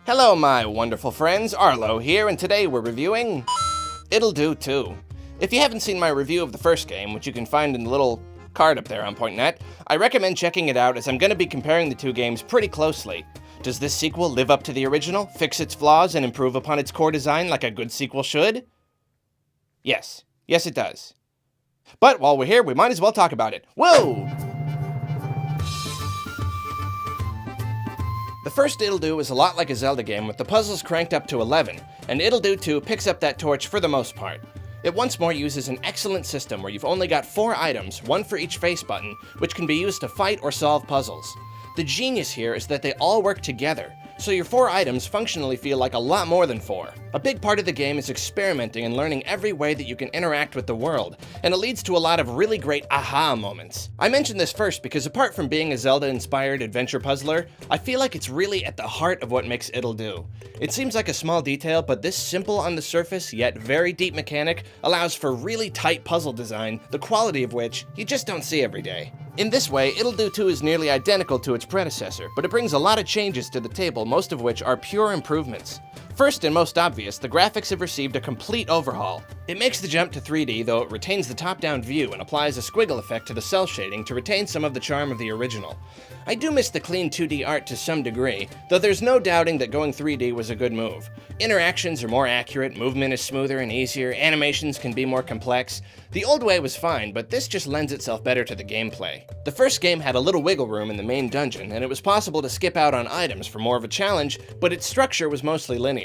Hello, my wonderful friends. Arlo here, and today we're reviewing It'll Do 2. If you haven't seen my review of the first game, which you can find in the little card up there on PointNet, I recommend checking it out as I'm going to be comparing the two games pretty closely. Does this sequel live up to the original, fix its flaws, and improve upon its core design like a good sequel should? Yes. Yes, it does. But while we're here, we might as well talk about it. Whoa! The first It'll Do is a lot like a Zelda game with the puzzles cranked up to 11, and It'll Do 2 picks up that torch for the most part. It once more uses an excellent system where you've only got 4 items, one for each face button, which can be used to fight or solve puzzles. The genius here is that they all work together, so your 4 items functionally feel like a lot more than 4. A big part of the game is experimenting and learning every way that you can interact with the world, and it leads to a lot of really great aha moments. I mentioned this first because apart from being a Zelda-inspired adventure puzzler, I feel like it's really at the heart of what makes It'll Do. It seems like a small detail, but this simple on the surface yet very deep mechanic allows for really tight puzzle design, the quality of which you just don't see every day. In this way, It'll Do 2 is nearly identical to its predecessor, but it brings a lot of changes to the table, most of which are pure improvements. First and most obvious, the graphics have received a complete overhaul. It makes the jump to 3D, though it retains the top-down view and applies a squiggle effect to the cell shading to retain some of the charm of the original. I do miss the clean 2D art to some degree, though there's no doubting that going 3D was a good move. Interactions are more accurate, movement is smoother and easier, animations can be more complex. The old way was fine, but this just lends itself better to the gameplay. The first game had a little wiggle room in the main dungeon, and it was possible to skip out on items for more of a challenge, but its structure was mostly linear.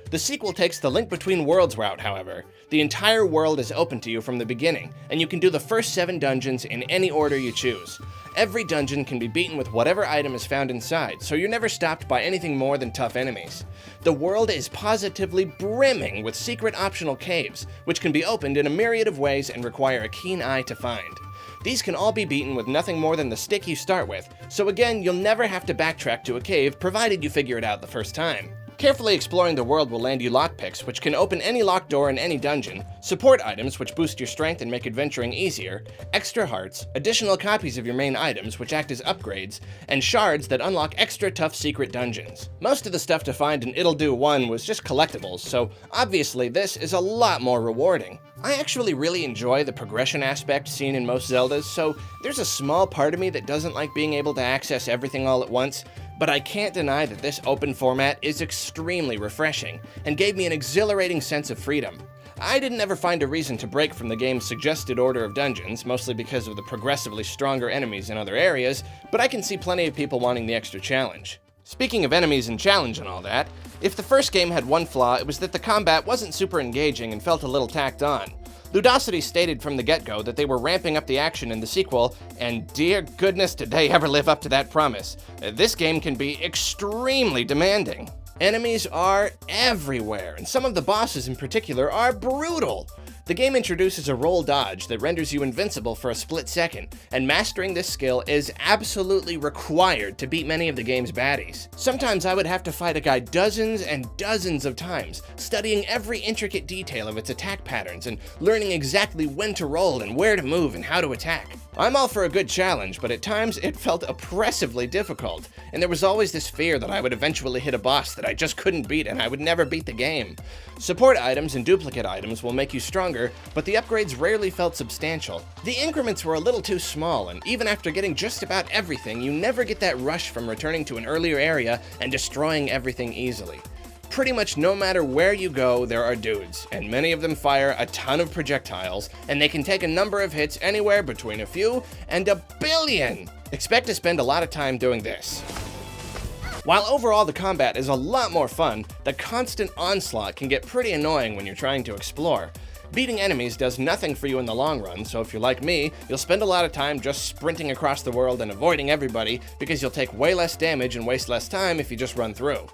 The sequel takes the Link Between Worlds route, however. The entire world is open to you from the beginning, and you can do the first 7 dungeons in any order you choose. Every dungeon can be beaten with whatever item is found inside, so you're never stopped by anything more than tough enemies. The world is positively brimming with secret optional caves, which can be opened in a myriad of ways and require a keen eye to find. These can all be beaten with nothing more than the stick you start with, so again, you'll never have to backtrack to a cave provided you figure it out the first time. Carefully exploring the world will land you lockpicks, which can open any locked door in any dungeon, support items which boost your strength and make adventuring easier, extra hearts, additional copies of your main items which act as upgrades, and shards that unlock extra tough secret dungeons. Most of the stuff to find in It'll Do 1 was just collectibles, so obviously this is a lot more rewarding. I actually really enjoy the progression aspect seen in most Zeldas, so there's a small part of me that doesn't like being able to access everything all at once, but I can't deny that this open format is extremely refreshing, and gave me an exhilarating sense of freedom. I didn't ever find a reason to break from the game's suggested order of dungeons, mostly because of the progressively stronger enemies in other areas, but I can see plenty of people wanting the extra challenge. Speaking of enemies and challenge and all that, if the first game had one flaw, it was that the combat wasn't super engaging and felt a little tacked on. Ludosity stated from the get-go that they were ramping up the action in the sequel, and dear goodness did they ever live up to that promise. This game can be extremely demanding. Enemies are everywhere, and some of the bosses in particular are brutal. The game introduces a roll dodge that renders you invincible for a split second, and mastering this skill is absolutely required to beat many of the game's baddies. Sometimes I would have to fight a guy dozens and dozens of times, studying every intricate detail of its attack patterns and learning exactly when to roll and where to move and how to attack. I'm all for a good challenge, but at times it felt oppressively difficult, and there was always this fear that I would eventually hit a boss that I just couldn't beat and I would never beat the game. Support items and duplicate items will make you stronger, but the upgrades rarely felt substantial. The increments were a little too small, and even after getting just about everything, you never get that rush from returning to an earlier area and destroying everything easily. Pretty much no matter where you go, there are dudes, and many of them fire a ton of projectiles, and they can take a number of hits anywhere between a few and a billion. Expect to spend a lot of time doing this. While overall the combat is a lot more fun, the constant onslaught can get pretty annoying when you're trying to explore. Beating enemies does nothing for you in the long run, so if you're like me, you'll spend a lot of time just sprinting across the world and avoiding everybody because you'll take way less damage and waste less time if you just run through.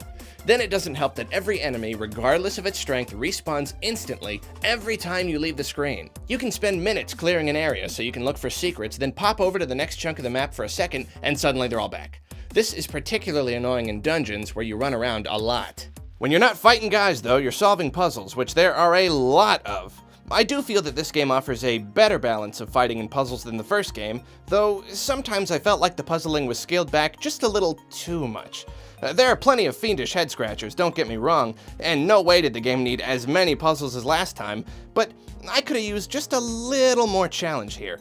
Then it doesn't help that every enemy, regardless of its strength, respawns instantly every time you leave the screen. You can spend minutes clearing an area so you can look for secrets, then pop over to the next chunk of the map for a second, and suddenly they're all back. This is particularly annoying in dungeons where you run around a lot. When you're not fighting guys though, you're solving puzzles, which there are a lot of. I do feel that this game offers a better balance of fighting and puzzles than the first game, though sometimes I felt like the puzzling was scaled back just a little too much. There are plenty of fiendish head-scratchers, don't get me wrong, and no way did the game need as many puzzles as last time, but I could have used just a little more challenge here.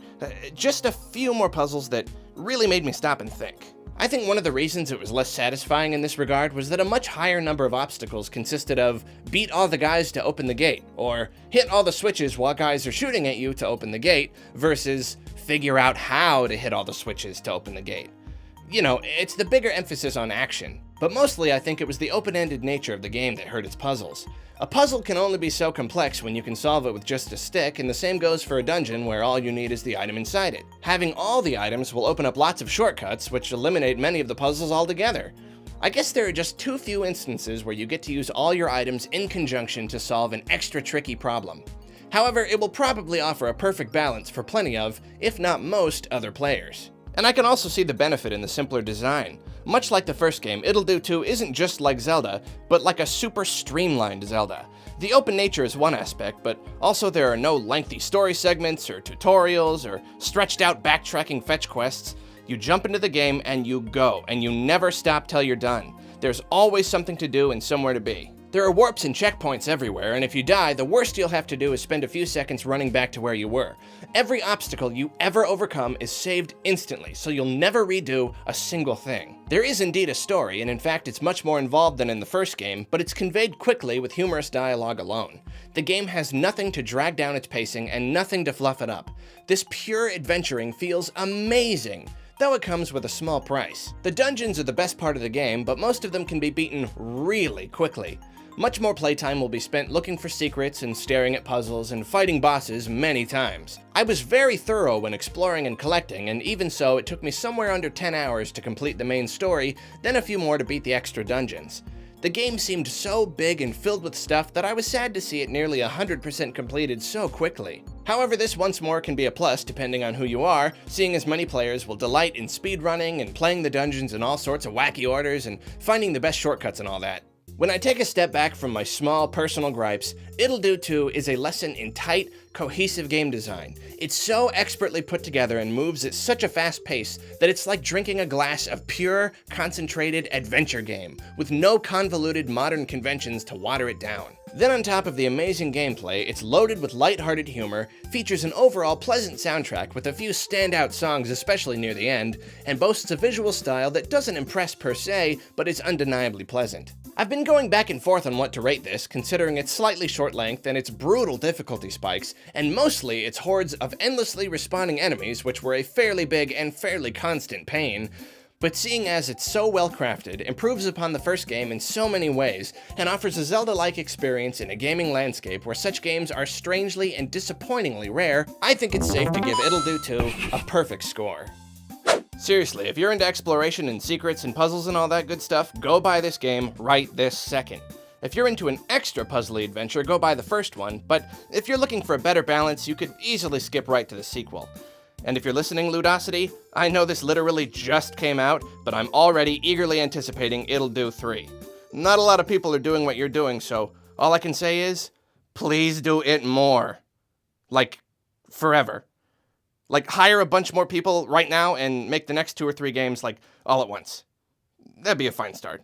Just a few more puzzles that really made me stop and think. I think one of the reasons it was less satisfying in this regard was that a much higher number of obstacles consisted of beat all the guys to open the gate, or hit all the switches while guys are shooting at you to open the gate, versus figure out how to hit all the switches to open the gate. You know, it's the bigger emphasis on action, but mostly I think it was the open-ended nature of the game that hurt its puzzles. A puzzle can only be so complex when you can solve it with just a stick, and the same goes for a dungeon where all you need is the item inside it. Having all the items will open up lots of shortcuts, which eliminate many of the puzzles altogether. I guess there are just too few instances where you get to use all your items in conjunction to solve an extra tricky problem. However, it will probably offer a perfect balance for plenty of, if not most, other players. And I can also see the benefit in the simpler design. Much like the first game, Ittle Dew 2 isn't just like Zelda, but like a super streamlined Zelda. The open nature is one aspect, but also there are no lengthy story segments or tutorials or stretched out backtracking fetch quests. You jump into the game and you go, and you never stop till you're done. There's always something to do and somewhere to be. There are warps and checkpoints everywhere, and if you die, the worst you'll have to do is spend a few seconds running back to where you were. Every obstacle you ever overcome is saved instantly, so you'll never redo a single thing. There is indeed a story, and in fact it's much more involved than in the first game, but it's conveyed quickly with humorous dialogue alone. The game has nothing to drag down its pacing and nothing to fluff it up. This pure adventuring feels amazing, though it comes with a small price. The dungeons are the best part of the game, but most of them can be beaten really quickly. Much more playtime will be spent looking for secrets and staring at puzzles and fighting bosses many times. I was very thorough when exploring and collecting, and even so, it took me somewhere under 10 hours to complete the main story, then a few more to beat the extra dungeons. The game seemed so big and filled with stuff that I was sad to see it nearly 100% completed so quickly. However, this once more can be a plus depending on who you are, seeing as many players will delight in speedrunning and playing the dungeons in all sorts of wacky orders and finding the best shortcuts and all that. When I take a step back from my small personal gripes, Ittle Dew 2 is a lesson in tight, cohesive game design. It's so expertly put together and moves at such a fast pace that it's like drinking a glass of pure, concentrated adventure game, with no convoluted modern conventions to water it down. Then on top of the amazing gameplay, it's loaded with lighthearted humor, features an overall pleasant soundtrack with a few standout songs especially near the end, and boasts a visual style that doesn't impress per se, but is undeniably pleasant. I've been going back and forth on what to rate this, considering its slightly short length and its brutal difficulty spikes, and mostly its hordes of endlessly respawning enemies, which were a fairly big and fairly constant pain. But seeing as it's so well crafted, improves upon the first game in so many ways, and offers a Zelda-like experience in a gaming landscape where such games are strangely and disappointingly rare, I think it's safe to give Ittle Dew 2 a perfect score. Seriously, if you're into exploration and secrets and puzzles and all that good stuff, go buy this game right this second. If you're into an extra puzzly adventure, go buy the first one, but if you're looking for a better balance, you could easily skip right to the sequel. And if you're listening, Ludosity, I know this literally just came out, but I'm already eagerly anticipating Ittle Dew 3. Not a lot of people are doing what you're doing, so all I can say is, please do it more. Like, forever. Like, hire a bunch more people right now and make the next 2 or 3 games, like, all at once. That'd be a fine start.